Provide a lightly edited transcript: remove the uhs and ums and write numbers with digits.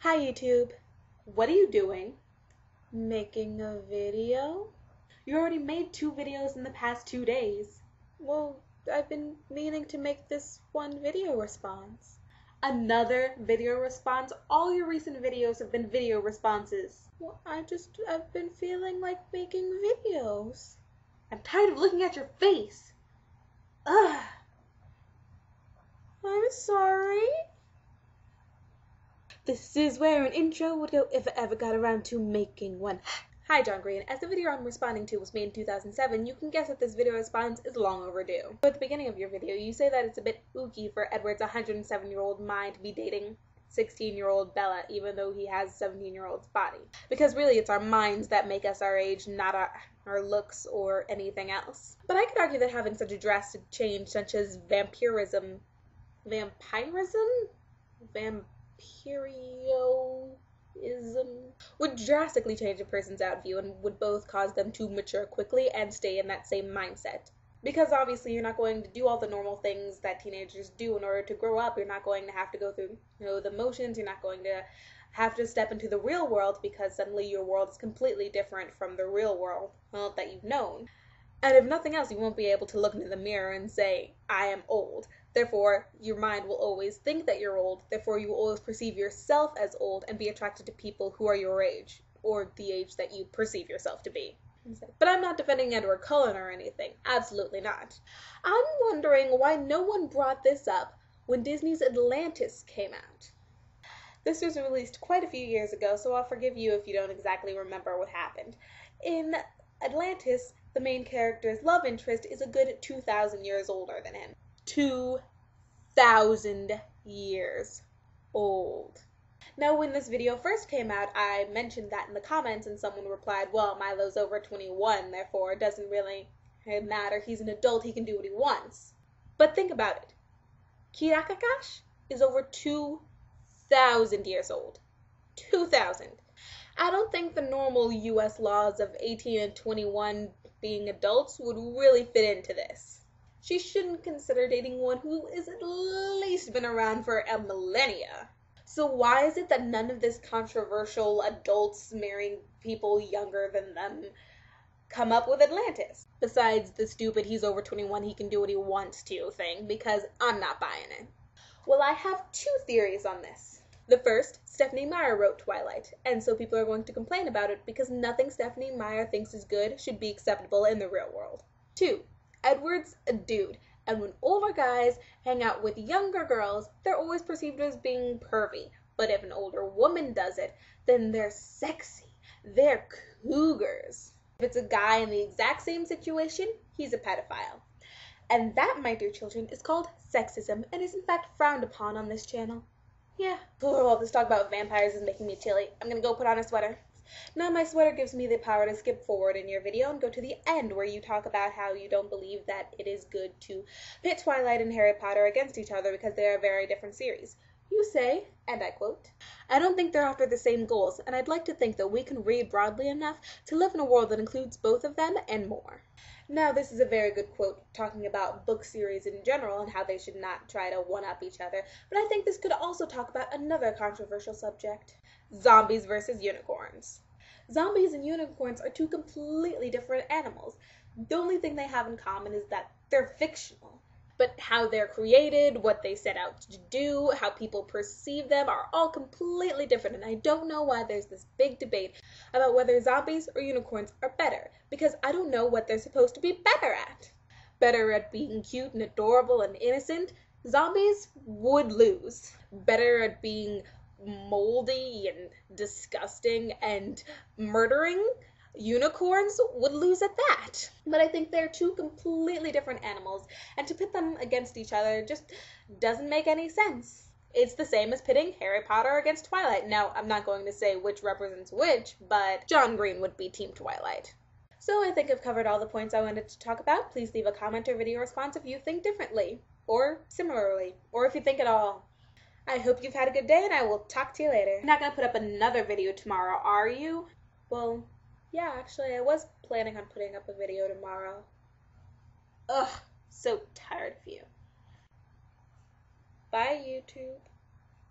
Hi YouTube. What are you doing? Making a video? You already made 2 videos in the past 2 days. Well, I've been meaning to make this one video response. Another video response? All your recent videos have been video responses. Well, I've been feeling like making videos. I'm tired of looking at your face. Ugh. I'm sorry. This is where an intro would go if I ever got around to making one. Hi John Green, as the video I'm responding to was made in 2007, you can guess that this video response is long overdue. So at the beginning of your video, you say that it's a bit ooky for Edward's 107-year-old mind to be dating 16-year-old Bella, even though he has a 17-year-old's body. Because really, it's our minds that make us our age, not our looks or anything else. But I could argue that having such a drastic change, such as vampirism, would drastically change a person's outview and would both cause them to mature quickly and stay in that same mindset. Because obviously you're not going to do all the normal things that teenagers do in order to grow up. You're not going to have to go through the motions. You're not going to have to step into the real world because suddenly your world is completely different from the real world that you've known. And if nothing else, you won't be able to look into the mirror and say, I am old. Therefore, your mind will always think that you're old. Therefore, you will always perceive yourself as old and be attracted to people who are your age, or the age that you perceive yourself to be. But I'm not defending Edward Cullen or anything. Absolutely not. I'm wondering why no one brought this up when Disney's Atlantis came out. This was released quite a few years ago, so I'll forgive you if you don't exactly remember what happened. In Atlantis, the main character's love interest is a good 2,000 years older than him. 2,000 years old. Now, when this video first came out, I mentioned that in the comments, and someone replied, well, Milo's over 21, therefore it doesn't really matter. He's an adult, he can do what he wants. But think about it. Kirakakash is over 2,000 years old. 2,000. I don't think the normal US laws of 18 and 21 being adults would really fit into this. She shouldn't consider dating one who is at least been around for a millennia. So why is it that none of this controversial adults marrying people younger than them come up with Atlantis? Besides the stupid he's over 21, he can do what he wants to thing, because I'm not buying it. Well, I have 2 theories on this. The first, Stephenie Meyer wrote Twilight, and so people are going to complain about it because nothing Stephenie Meyer thinks is good should be acceptable in the real world. 2, Edward's a dude, and when older guys hang out with younger girls, they're always perceived as being pervy. But if an older woman does it, then they're sexy. They're cougars. If it's a guy in the exact same situation, he's a pedophile. And that, my dear children, is called sexism, and is in fact frowned upon on this channel. Yeah, all this talk about vampires is making me chilly. I'm gonna go put on a sweater. Now my sweater gives me the power to skip forward in your video and go to the end where you talk about how you don't believe that it is good to pit Twilight and Harry Potter against each other because they are very different series. You say, and I quote, I don't think they're after the same goals, and I'd like to think that we can read broadly enough to live in a world that includes both of them and more. Now, this is a very good quote talking about book series in general and how they should not try to one-up each other, but I think this could also talk about another controversial subject. Zombies versus unicorns. Zombies and unicorns are 2 completely different animals. The only thing they have in common is that they're fictional. But how they're created, what they set out to do, how people perceive them are all completely different, and I don't know why there's this big debate about whether zombies or unicorns are better, because I don't know what they're supposed to be better at. Better at being cute and adorable and innocent? Zombies would lose. Better at being moldy and disgusting and murdering? Unicorns would lose at that. But I think they're 2 completely different animals, and to pit them against each other just doesn't make any sense. It's the same as pitting Harry Potter against Twilight. Now, I'm not going to say which represents which, but John Green would be Team Twilight. So I think I've covered all the points I wanted to talk about. Please leave a comment or video response if you think differently, or similarly, or if you think at all. I hope you've had a good day, and I will talk to you later. You're not going to put up another video tomorrow, are you? Well, yeah, actually, I was planning on putting up a video tomorrow. Ugh, so tired of you. Bye, YouTube.